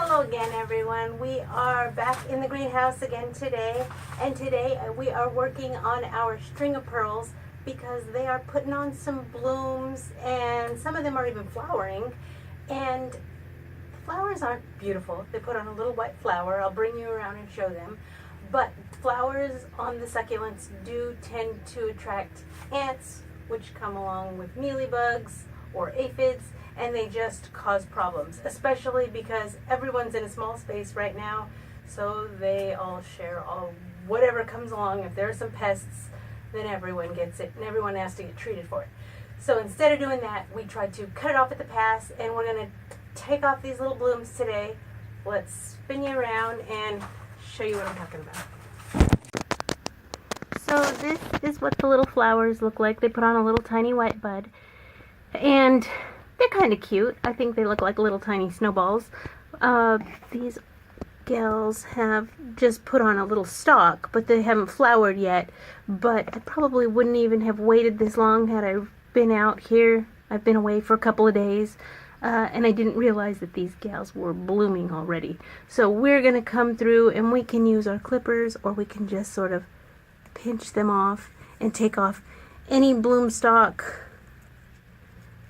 Hello again, everyone. We are back in the greenhouse again today, and today we are working on our string of pearls because they are putting on some blooms, and some of them are even flowering, and the flowers aren't beautiful. They put on a little white flower. I'll bring you around and show them, but flowers on the succulents do tend to attract ants, which come along with mealybugs or aphids, and they just cause problems, especially because everyone's in a small space right now, so they all share whatever comes along. If there are some pests, then everyone gets it, and everyone has to get treated for it. So instead of doing that, we tried to cut it off at the pass, and we're going to take off these little blooms today. Let's spin you around and show you what I'm talking about. So this is what the little flowers look like. They put on a little tiny white bud, and they're kind of cute. I think they look like little tiny snowballs. These gals have just put on a little stalk, but they haven't flowered yet. But I probably wouldn't even have waited this long had I been out here. I've been away for a couple of days, and I didn't realize that these gals were blooming already. So we're going to come through, and we can use our clippers, or we can just sort of pinch them off and take off any bloom stalk,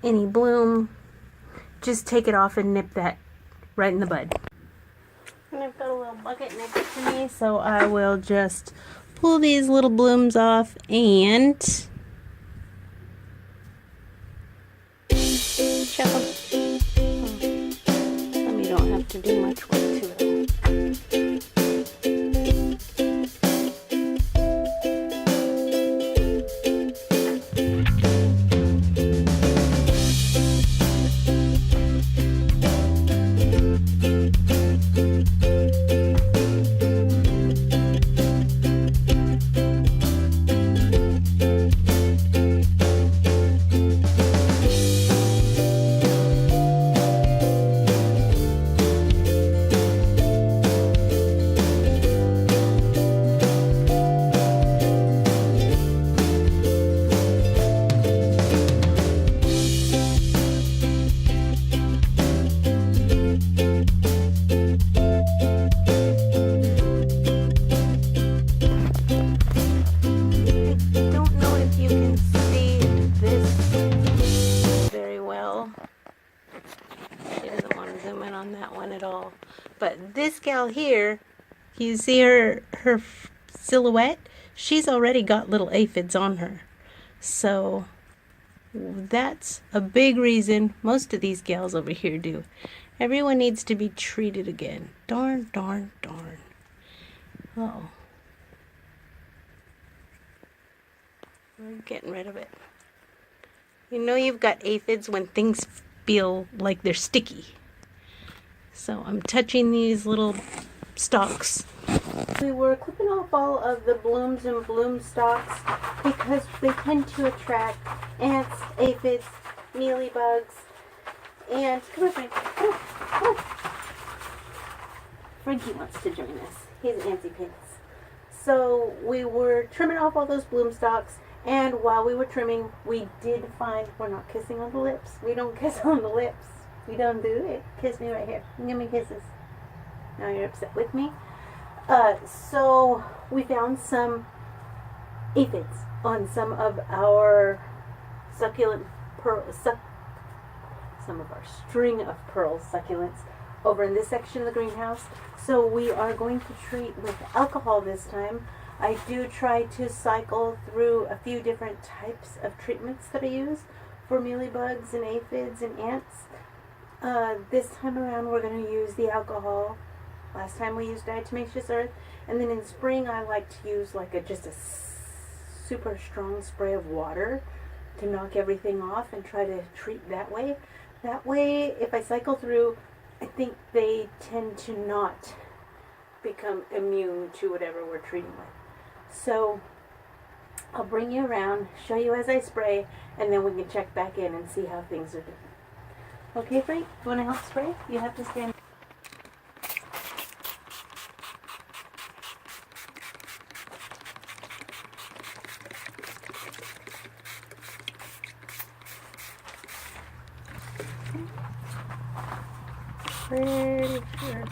any bloom. Just take it off and nip that right in the bud. And I've got a little bucket next to me, so I will just pull these little blooms off and chuck them. Some you don't have to do much work to it. On that one at all, but this gal here, you see her silhouette, she's already got little aphids on her, so that's a big reason most of these gals over here do. Everyone needs to be treated again. Darn. Oh, we're getting rid of it. You know you've got aphids when things feel like they're sticky. So I'm touching these little stalks. We were clipping off all of the blooms and bloom stalks because they tend to attract ants, aphids, mealybugs, and come on, Frank. Come on. Frankie wants to join us. He's antsy pants. So we were trimming off all those bloom stalks, and while we were trimming, we did find we're not kissing on the lips. We don't kiss on the lips. We don't do it. Kiss me right here. Give me kisses. Now you're upset with me. So we found some aphids on some of our succulent some of our string of pearls succulents over in this section of the greenhouse. So we are going to treat with alcohol this time. I do try to cycle through a few different types of treatments that I use for mealybugs and aphids and ants. This time around we're going to use the alcohol. Last time we used diatomaceous earth, and then in spring I like to use just a super strong spray of water to knock everything off and try to treat that way. That way, if I cycle through, I think they tend to not become immune to whatever we're treating with. So I'll bring you around, show you as I spray, and then we can check back in and see how things are doing. Okay, Frank, you want to help spray? You have to stand. Pretty sure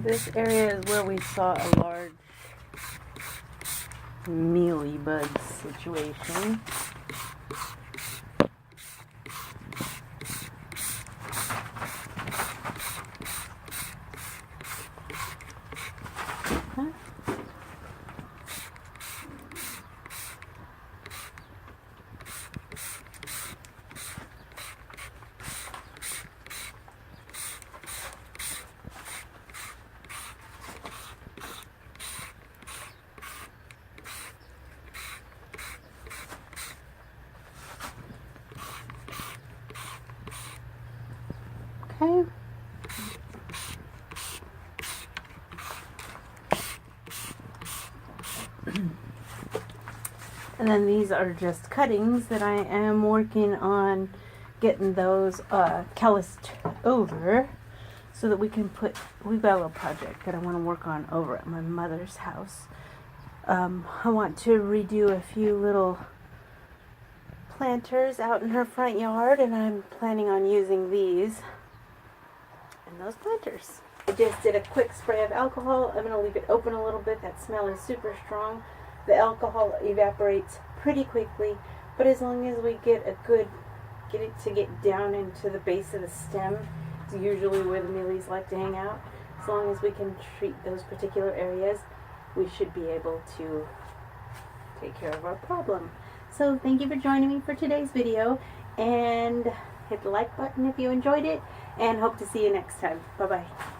This area is where we saw a large mealybug situation. Okay. And then these are just cuttings that I am working on getting those calloused over so that we can put, we've got a little project that I want to work on over at my mother's house. I want to redo a few little planters out in her front yard, and I'm planning on using these and those planters. I just did a quick spray of alcohol. I'm going to leave it open a little bit. That smell is super strong. The alcohol evaporates pretty quickly, but as long as we get it to get down into the base of the stem, it's usually where the mealies like to hang out. As long as we can treat those particular areas, we should be able to take care of our problem. So thank you for joining me for today's video, and hit the like button if you enjoyed it, and hope to see you next time. Bye-bye.